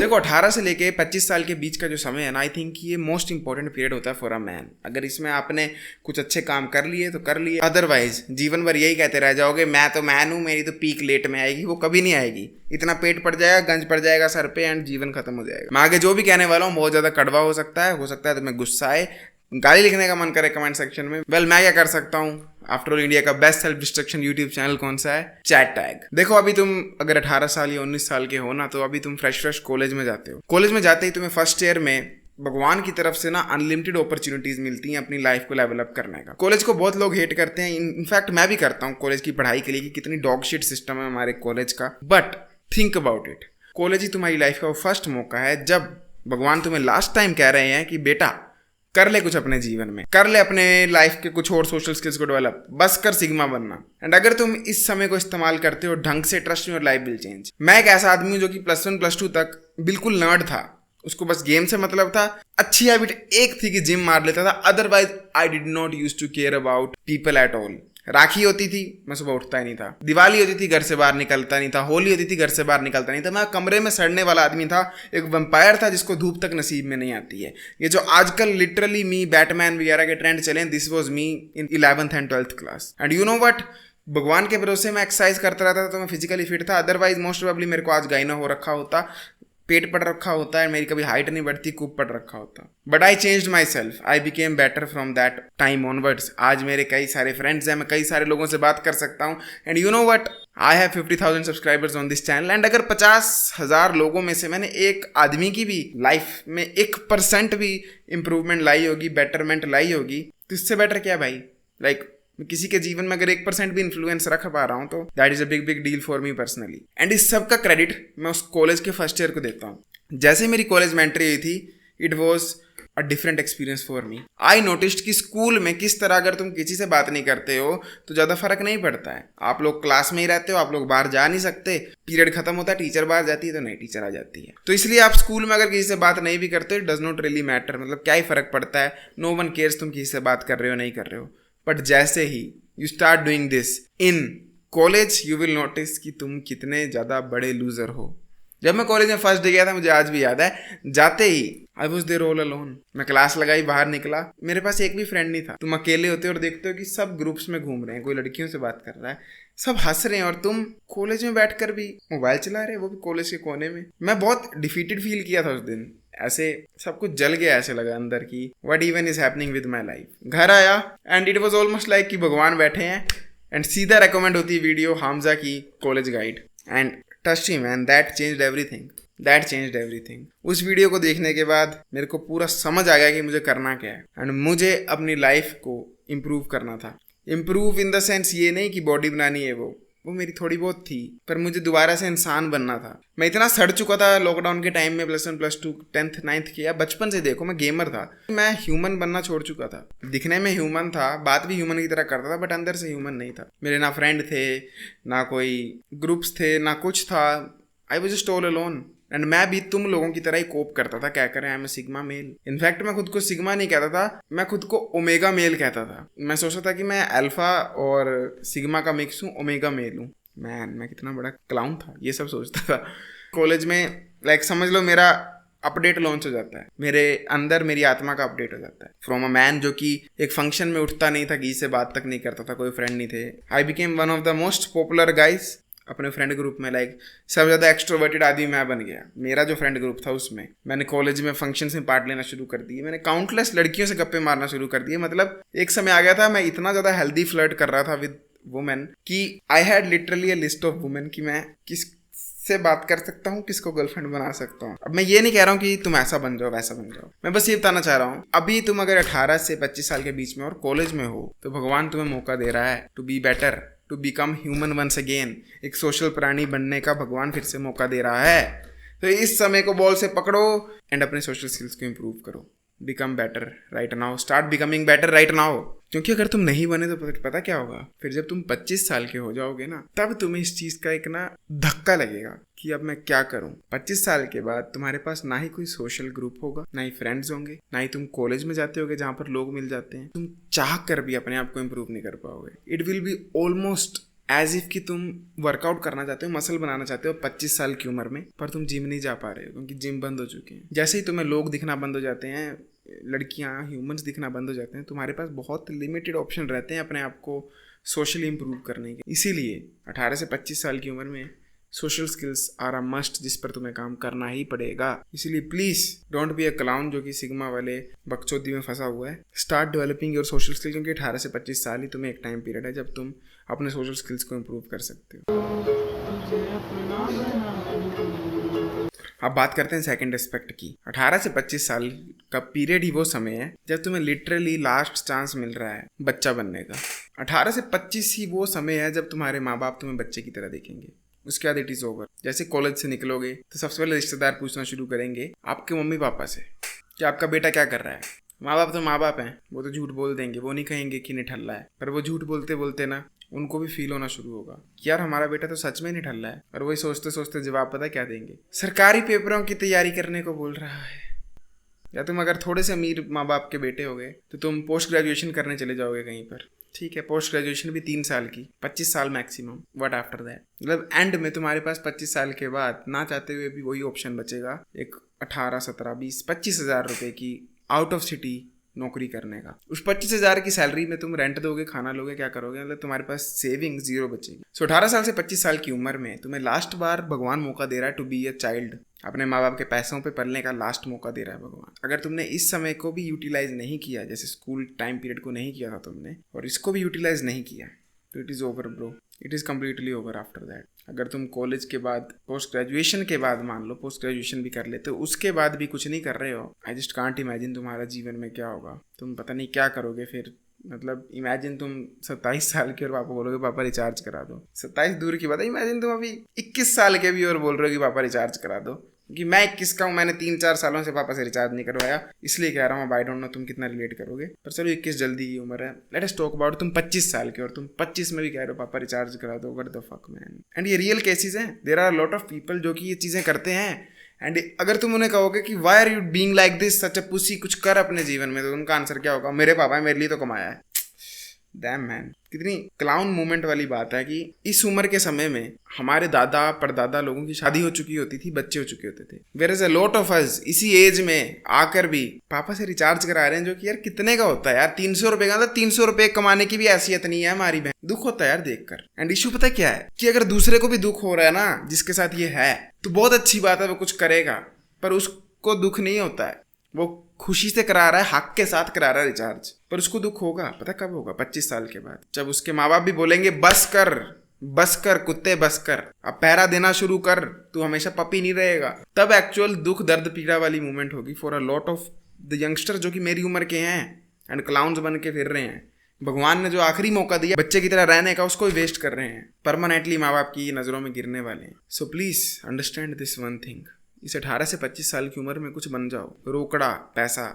देखो 18 से लेके 25 साल के बीच का जो समय है ना, आई थिंक ये मोस्ट इंपॉर्टेंट पीरियड होता है फॉर अ मैन। अगर इसमें आपने कुछ अच्छे काम कर लिए तो कर लिए, अदरवाइज जीवन भर यही कहते रह जाओगे मैं तो मैन हूँ, मेरी तो पीक लेट में आएगी। वो कभी नहीं आएगी। इतना पेट पड़ जाएगा, गंज पड़ जाएगा सर पे एंड जीवन खत्म हो जाएगा। मैं आगे जो भी कहने वाला हूँ बहुत ज्यादा कड़वा हो सकता है तुम्हें गुस्सा आए, गाली लिखने का मन करे कमेंट सेक्शन में। वेल मैं क्या कर सकता हूँ, आफ्टर ऑल इंडिया का best self destruction YouTube channel कौन सा है? Chat tag. देखो अभी तुम अगर 18 साल या 19 साल के हो ना, तो अभी तुम फ्रेश कॉलेज में जाते हो। कॉलेज में जाते ही तुम्हें फर्स्ट ईयर में भगवान की तरफ से ना अनलिमिटेड अपॉर्चुनिटीज मिलती हैं अपनी लाइफ को लेवल अप करने का। कॉलेज को बहुत लोग हेट करते हैं, इनफैक्ट मैं भी करता हूँ कॉलेज की पढ़ाई के लिए कि कितनी डॉग शिट सिस्टम है हमारे कॉलेज का। But think about it, college ही तुम्हारी लाइफ का वो फर्स्ट मौका है जब भगवान तुम्हें लास्ट टाइम कह रहे हैं कि बेटा कर ले कुछ अपने जीवन में, कर ले अपने लाइफ के कुछ और सोशल स्किल्स को डेवलप, बस कर सिग्मा बनना। एंड अगर तुम इस समय को इस्तेमाल करते हो ढंग से, trust your life will change. मैं एक ऐसा आदमी हूँ जो कि +1 +2 तक बिल्कुल नर्ड था, उसको बस गेम से मतलब था। अच्छी हैबिट एक थी कि जिम मार लेता था, otherwise I did not use to care about people at all. Rakhi होती थी मैं सुबह उठता ही नहीं था, दिवाली होती थी घर से बाहर निकलता नहीं था, होली होती थी घर से बाहर निकलता नहीं था। मैं कमरे में सड़ने वाला आदमी था, एक वैम्पायर था जिसको धूप तक नसीब में नहीं आती है। ये जो आजकल लिटरली मी बैटमैन वगैरह के ट्रेंड चले, this was me in 11th and 12th class. And you know what, भगवान के भरोसे मैं एक्सरसाइज करता रहता था तो मैं फिजिकली फिट था, अदरवाइज मोस्ट प्रोबेबली मेरे को आज गाइना हो रखा होता, पेट पड़ रखा होता है, मेरी कभी हाइट नहीं बढ़ती, कूप पड़ रखा होता। But I changed my self, I became better from that time onwards. आज मेरे कई सारे फ्रेंड्स हैं, मैं कई सारे लोगों से बात कर सकता हूँ। And you know what, I have 50,000 subscribers on this channel. And अगर 50,000 लोगों में से मैंने एक आदमी की भी लाइफ में 1% भी इंप्रूवमेंट लाई होगी, बेटरमेंट लाई होगी, तो इससे बेटर क्या भाई? लाइक किसी के जीवन में अगर 1% भी इन्फ्लुएंस रख पा रहा हूं तो that is a big deal for me personally. And इस सब का क्रेडिट मैं उस कॉलेज के फर्स्ट ईयर को देता हूं। जैसे मेरी कॉलेज में एंट्री हुई थी, it was a different experience for me. I noticed कि स्कूल में किस तरह अगर तुम किसी से बात नहीं करते हो तो ज़्यादा फर्क नहीं पड़ता है। आप लोग क्लास में ही रहते हो, आप लोग बाहर जा नहीं सकते, पीरियड खत्म होता है, टीचर बाहर जाती है तो नई टीचर आ जाती है। तो इसलिए आप स्कूल में अगर किसी से बात नहीं भी करते, it does not really matter, मतलब क्या ही फर्क पड़ता है। नो वन केयर्स तुम किसी से बात कर रहे हो नहीं कर रहे हो। बट जैसे ही you start doing this in college, you will notice कि तुम कितने ज़्यादा बड़े लूजर हो। जब मैं कॉलेज में फर्स्ट डे गया था, मुझे आज भी याद है, जाते ही I was there all alone. मैं क्लास लगाई, बाहर निकला, मेरे पास एक भी फ्रेंड नहीं था। तुम अकेले होते हो और देखते हो कि सब ग्रुप्स में घूम रहे हैं, कोई लड़कियों से बात कर रहा है, सब हंस रहे हैं, और तुम कॉलेज में बैठकर भी मोबाइल चला रहे हो, वो भी कॉलेज के कोने में। मैं बहुत डिफीटेड फील किया था उस दिन, ऐसे सब कुछ जल गया, ऐसे लगा अंदर की what even is happening with my life. घर आया and it was almost like कि भगवान बैठे हैं एंड सीधा रेकमेंड होती है वीडियो हामजा की college guide and touch him and that changed everything, that changed everything. उस वीडियो को देखने के बाद मेरे को पूरा समझ आ गया कि मुझे करना क्या है एंड मुझे अपनी लाइफ को इम्प्रूव करना था। इम्प्रूव इन द सेंस ये नहीं कि बॉडी बनानी है, वो मेरी थोड़ी बहुत थी, पर मुझे दोबारा से इंसान बनना था। मैं इतना सड़ चुका था लॉकडाउन के टाइम में, +1 +2 10th 9th किया, बचपन से देखो मैं गेमर था, मैं ह्यूमन बनना छोड़ चुका था। दिखने में ह्यूमन था, बात भी ह्यूमन की तरह करता था, बट अंदर से ह्यूमन नहीं था। मेरे ना फ्रेंड थे, ना कोई ग्रुप्स थे, ना कुछ था। I was just all alone and मैं भी तुम लोगों की तरह ही कोप करता था। क्या करें, I am sigma male. In fact मैं खुद को सिग्मा नहीं कहता था, मैं खुद को ओमेगा मेल कहता था। मैं सोचता था कि मैं अल्फा और सिग्मा का मिक्स हूँ, ओमेगा मेल हूँ। मैं कितना बड़ा क्लाउन था, ये सब सोचता था। कॉलेज में लाइक समझ लो मेरा अपडेट लॉन्च हो जाता है, मेरे अंदर मेरी आत्मा का अपडेट हो जाता है। फ्रॉम अ मैन जो कि एक फंक्शन में उठता नहीं था, किसी से बात तक नहीं करता था, कोई फ्रेंड नहीं थे, I became one of the most popular guys अपने फ्रेंड ग्रुप में। लाइक सबसे ज़्यादा एक्सट्रोवर्टेड आदमी मैं बन गया। मेरा जो फ्रेंड ग्रुप था उसमें मैंने कॉलेज में फंक्शंस में पार्ट लेना शुरू कर दिए, मैंने काउंटलेस लड़कियों से गप्पे मारना शुरू कर दिए। मतलब एक समय आ गया था मैं इतना ज़्यादा हेल्दी फ्लर्ट कर रहा था विद वुमेन कि I had literally a list of women कि मैं किस से बात कर सकता हूँ, किसको गर्लफ्रेंड बना सकता हूँ। अब मैं ये नहीं कह रहा हूँ कि तुम ऐसा बन जाओ वैसा बन जाओ, मैं बस ये बताना चाह रहा हूँ अभी तुम अगर 18 से 25 साल के बीच में और कॉलेज में हो तो भगवान तुम्हें मौका दे रहा है to be better, to become human once again. एक सोशल प्राणी बनने का भगवान फिर से मौका दे रहा है। तो इस समय को बॉल से पकड़ो एंड अपने सोशल स्किल्स को इम्प्रूव करो। Become better right now, start becoming better right now. क्योंकि अगर तुम नहीं बने तो पता क्या होगा, फिर जब तुम 25 साल के हो जाओगे ना, तब तुम्हें इस चीज का एक ना धक्का लगेगा कि अब मैं क्या करूं। 25 साल के बाद तुम्हारे पास ना ही कोई सोशल ग्रुप होगा, ना ही फ्रेंड्स होंगे, ना ही तुम कॉलेज में जाते होगे जहां पर लोग मिल जाते हैं। तुम चाह कर भी अपने आप को इम्प्रूव नहीं कर पाओगे। It will be almost as if कि तुम वर्कआउट करना चाहते हो, मसल बनाना चाहते हो 25 साल की उम्र में, पर तुम जिम नहीं जा पा रहे हो क्योंकि जिम बंद हो चुके हैं। जैसे ही तुम्हें लोग दिखना बंद हो जाते हैं, लड़कियां, ह्यूमंस दिखना बंद हो जाते हैं, तुम्हारे पास बहुत लिमिटेड ऑप्शन रहते हैं अपने आप को सोशली इम्प्रूव करने के। इसीलिए 18 से 25 साल की उम्र में social skills are a must, जिस पर तुम्हें काम करना ही पड़ेगा। इसीलिए please don't be a clown जो कि सिग्मा वाले बकचोदी में फंसा हुआ है। Start developing your social skill, क्योंकि 18 से 25 साल ही तुम्हें एक टाइम पीरियड है जब तुम अपने सोशल स्किल्स को इम्प्रूव कर सकते हो। अब बात करते हैं सेकंड एस्पेक्ट की। 18 से 25 साल का पीरियड ही वो समय है जब तुम्हें लिटरली लास्ट चांस मिल रहा है बच्चा बनने का। 18 से 25 ही वो समय है जब तुम्हारे माँ बाप तुम्हें बच्चे की तरह देखेंगे। उसके बाद इट इज़ ओवर। जैसे कॉलेज से निकलोगे तो सबसे पहले रिश्तेदार पूछना शुरू करेंगे आपके मम्मी पापा से कि आपका बेटा क्या कर रहा है। माँ बाप तो माँ बाप हैं, वो तो झूठ बोल देंगे, वो नहीं कहेंगे कि निठल्ला है, पर वो झूठ बोलते बोलते ना उनको भी फील होना शुरू होगा कि यार हमारा बेटा तो सच में निठल्ला है। और वही सोचते सोचते जवाब पता क्या देंगे, सरकारी पेपरों की तैयारी करने को बोल रहा है। या तुम अगर थोड़े से अमीर माँ बाप के बेटे हो गए तो तुम पोस्ट ग्रेजुएशन करने चले जाओगे कहीं पर। ठीक है, पोस्ट ग्रेजुएशन भी 3 साल की, 25 साल मैक्सिमम। व्हाट आफ्टर दैट, मतलब एंड में तुम्हारे पास 25 साल के बाद ना चाहते हुए भी वही ऑप्शन बचेगा, एक 18, 17, 20, 25 हज़ार रुपये की आउट ऑफ सिटी नौकरी करने का। उस 25 हज़ार की सैलरी में तुम रेंट दोगे, खाना लोगे, क्या करोगे, मतलब तुम्हारे पास सेविंग जीरो बचेगी। सो 18 साल से 25 साल की उम्र में तुम्हें लास्ट बार भगवान मौका दे रहा है टू बी अ चाइल्ड। अपने माँ बाप के पैसों पे पलने का लास्ट मौका दे रहा है भगवान। अगर तुमने इस समय को भी यूटिलाइज नहीं किया, जैसे स्कूल टाइम पीरियड को नहीं किया था तुमने, और इसको भी यूटिलाइज नहीं किया, तो it is over bro, it is completely over after that. अगर तुम कॉलेज के बाद, पोस्ट ग्रेजुएशन के बाद, मान लो पोस्ट ग्रेजुएशन भी कर लेते हो, उसके बाद भी कुछ नहीं कर रहे हो, आई जस्ट कांट इमेजिन तुम्हारा जीवन में क्या होगा। तुम पता नहीं क्या करोगे फिर। मतलब इमेजिन तुम 27 साल के और पापा बोलोगे पापा रिचार्ज करा दो। 27 दूर की बात है, इमेजिन तुम अभी 21 साल के भी और बोल रहे हो कि पापा रिचार्ज करा दो। कि मैं 21 का हूँ, मैंने 3-4 सालों से पापा से रिचार्ज नहीं करवाया, इसलिए कह रहा हूँ। आई डोंट नो तुम कितना रिलेट करोगे, पर चलो 21 जल्दी की उम्र है। लेट अस टॉक अबाउट तुम 25 साल के और तुम 25 में भी कह रहे हो पापा रिचार्ज करा दो। What the fuck man. And ये रियल केसेस हैं, there are lot of people जो कि ये चीज़ें करते हैं। एंड अगर तुम उन्हें कहोगे कि why are you being like this such a pussy, कुछ कर अपने जीवन में, तो उनका आंसर क्या होगा, मेरे पापा है, मेरे लिए तो कमाया है। डैम मैन, कितनी क्लाउन मूवमेंट वाली बात है कि इस उम्र के समय में हमारे दादा परदादा लोगों की शादी हो चुकी होती थी, बच्चे हो चुके होते थे। Where is a lot of us इसी एज में आकर भी पापा से रिचार्ज करा रहे हैं, जो कि यार कितने का होता है यार, 300 रुपए का। मतलब 300 रुपए कमाने की भी हैसियत नहीं है हमारी बहन। दुख होता है यार देखकर। एंड इशू पता क्या है कि अगर दूसरे को भी दुख हो रहा है ना जिसके साथ ये है, तो बहुत अच्छी बात है, वो कुछ करेगा, पर उसको दुख नहीं होता है, वो खुशी से करा रहा है, हक के साथ करा रहा है रिचार्ज। पर उसको दुख होगा, पता कब होगा, 25 साल के बाद, जब उसके माँ बाप भी बोलेंगे बस कर कुत्ते, बस कर, अब पहरा देना शुरू कर, तू हमेशा पपी नहीं रहेगा। तब एक्चुअल दुख दर्द पीड़ा वाली मूवमेंट होगी for a lot of the youngster जो कि मेरी उम्र के हैं एंड क्लाउन्स बन के फिर रहे हैं। भगवान ने जो आखिरी मौका दिया बच्चे की तरह रहने का, उसको भी वेस्ट कर रहे हैं, परमानेंटली माँ बाप की नज़रों में गिरने वाले हैं। So please understand this one thing, इस 18 से 25 साल की उम्र में कुछ बन जाओ, रोकड़ा पैसा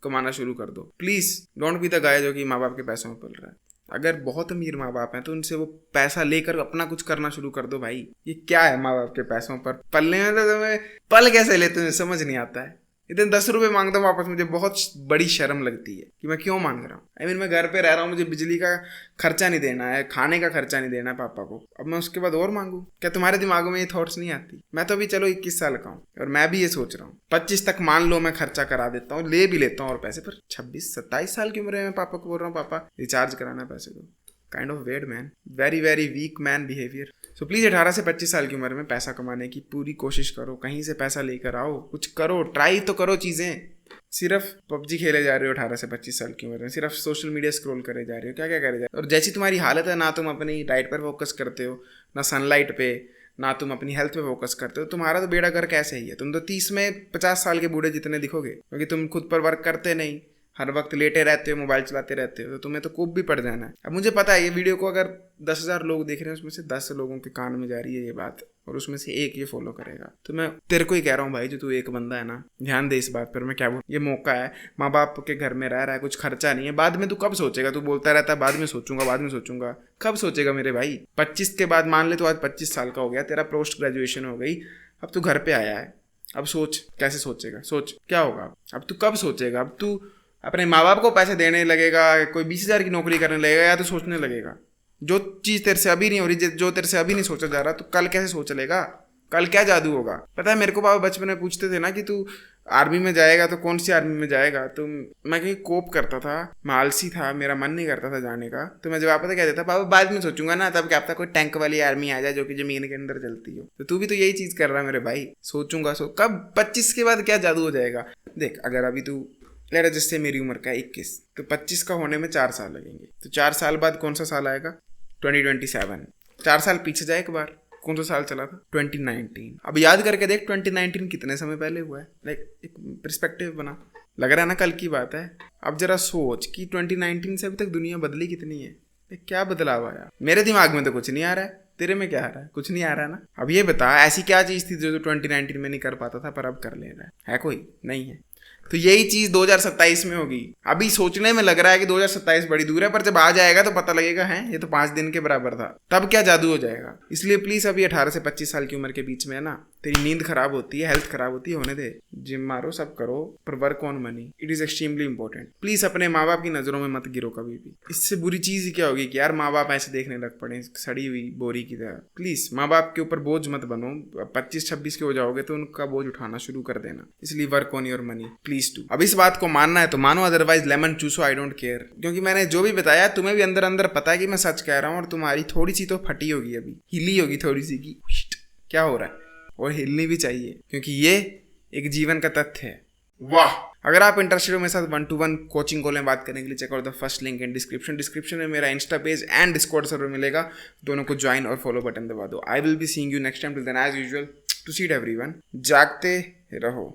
कमाना शुरू कर दो। Please don't be the guy जो कि माँ बाप के पैसों में पल रहा है। अगर बहुत अमीर माँ बाप हैं तो उनसे वो पैसा लेकर अपना कुछ करना शुरू कर दो भाई। ये क्या है माँ बाप के पैसों पर पलने में, तो तुम्हें पल कैसे लेते हो समझ नहीं आता है। इतने 10 रुपये मांगता हूँ वापस, मुझे बहुत बड़ी शर्म लगती है कि मैं क्यों मांग रहा हूँ। आई मीन मैं घर पे रह रहा हूँ, मुझे बिजली का खर्चा नहीं देना है, खाने का खर्चा नहीं देना है पापा को, अब मैं उसके बाद और मांगू? क्या तुम्हारे दिमाग में ये थॉट्स नहीं आती? मैं तो अभी चलो 21 साल का हूँ और मैं भी ये सोच रहा हूँ 25 तक मान लो मैं खर्चा करा देता हूँ, ले भी लेता हूँ और पैसे, पर 26-27 साल की उम्र में पापा को बोल रहा हूँ पापा रिचार्ज कराना है पैसे दो। Kind of weird man, very very weak man behaviour. So please 18 से 25 साल की उम्र में पैसा कमाने की पूरी कोशिश करो, कहीं से पैसा लेकर आओ, कुछ करो, ट्राई तो करो चीज़ें। सिर्फ पबजी खेले जा रहे हो 18 से 25 साल की उम्र में, सिर्फ सोशल मीडिया स्क्रॉल करे जा रहे हो, क्या क्या करे जा रहे हो। और जैसी तुम्हारी हालत है, ना तुम अपनी डाइट पर फोकस करते हो, ना सनलाइट पे, ना तुम अपनी हेल्थ पे फोकस करते हो, तुम्हारा तो बेड़ा गर्क कैसे ही है। तुम तो 30 में 50 साल के बूढ़े जितने दिखोगे, क्योंकि तुम खुद पर वर्क करते नहीं, हर वक्त लेटे रहते हो, मोबाइल चलाते रहते हो, तो तुम्हें तो कूप भी पड़ जाना है। अब मुझे पता है ये वीडियो को अगर 10,000 लोग देख रहे हैं, उसमें से 10 लोगों के कान में जा रही है ये बात, और उसमें से एक ये फॉलो करेगा। तो मैं तेरे को ही कह रहा हूँ भाई, जो तू एक बंदा है ना, ध्यान दे इस बात पर। मैं क्या बोल, ये मौका है, माँ बाप के घर में रह रहा है, कुछ खर्चा नहीं है, बाद में तू कब सोचेगा? तू बोलता रहता है बाद में सोचूंगा, बाद में सोचूंगा, कब सोचेगा मेरे भाई? 25 के बाद मान ले तो आज 25 साल का हो गया, तेरा पोस्ट ग्रेजुएशन हो गई, अब तू घर पे आया है, अब सोच कैसे सोचेगा, सोच क्या होगा, अब तू कब सोचेगा? अब तू अपने माँ बाप को पैसे देने लगेगा, कोई 20,000 की नौकरी करने लगेगा, या तो सोचने लगेगा? जो चीज़ तेरे से अभी नहीं हो रही, जो तेरे से अभी नहीं सोचा जा रहा, तो कल कैसे सोच लेगा? कल क्या जादू होगा? पता है मेरे को पापा बचपन में पूछते थे ना कि तू आर्मी में जाएगा तो कौन सी आर्मी में जाएगा, तो मैं कहीं कोप करता था, मैं आलसी था, मेरा मन नहीं करता था जाने का। तो मैं जवाब पता क्या देता, पापा बाद में सोचूंगा ना, तब क्या पता कोई टैंक वाली आर्मी आ जाए जो कि जमीन के अंदर चलती हो। तो तू भी तो यही चीज़ कर रहा है मेरे भाई, सोचूंगा कब 25 के बाद क्या जादू हो जाएगा? देख, अगर अभी तू लेट जैसे मेरी उम्र का 21, तो 25 का होने में 4 साल लगेंगे, तो 4 साल बाद कौन सा साल आएगा? 2027। 4 साल पीछे जाए एक बार, कौन सा साल चला था? 2019। अब याद करके देख 2019 कितने समय पहले हुआ है। लाइक एक पर्सपेक्टिव बना, लग रहा है ना कल की बात है। अब जरा सोच कि 2019 से अभी तक दुनिया बदली कितनी है, क्या बदलाव आया? मेरे दिमाग में तो कुछ नहीं आ रहा है, तेरे में क्या आ रहा है? कुछ नहीं आ रहा है ना। अब ये बता, ऐसी क्या चीज़ थी जो 2019 में नहीं कर पाता था पर अब कर ले रहा है कोई? नहीं है। तो यही चीज 2027 में होगी। अभी सोचने में लग रहा है कि 2027 बड़ी दूर है, पर जब आ जाएगा तो पता लगेगा है ये तो 5 दिन के बराबर था। तब क्या जादू हो जाएगा। इसलिए प्लीज अभी 18 से 25 साल की उम्र के बीच में है ना, तेरी नींद खराब होती है, हेल्थ खराब होती है, होने दे, जिम मारो, सब करो, पर work on money, it is extremely important. Please अपने माँ बाप की नजरों में मत गिरो कभी भी। इससे बुरी चीज ही क्या होगी कि यार माँ बाप ऐसे देखने लग पड़े सड़ी हुई बोरी की तरह। प्लीज माँ बाप के ऊपर बोझ मत बनो। 25-26 के हो जाओगे तो उनका बोझ उठाना शुरू कर देना। इसलिए work on your money please do. अब इस बात को मानना है तो मानो, अदरवाइज लेमन चूसो, आई डोंट केयर। क्योंकि मैंने जो भी बताया तुम्हें भी अंदर अंदर पता है कि मैं सच कह रहा हूँ, और तुम्हारी थोड़ी सी तो फटी होगी, अभी हिली होगी थोड़ी सी की क्या हो रहा है, और हिलनी भी चाहिए क्योंकि ये एक जीवन का तथ्य है। वाह! अगर आप इंटरेस्टेड हो मेरे साथ 1-to-1 कोचिंग कॉल में बात करने के लिए, check out the first link in description में मेरा insta page and Discord server मिलेगा। दोनों को ज्वाइन और फॉलो बटन दबा दो। I will be seeing you next time. Till then as usual, to seat everyone, जागते रहो।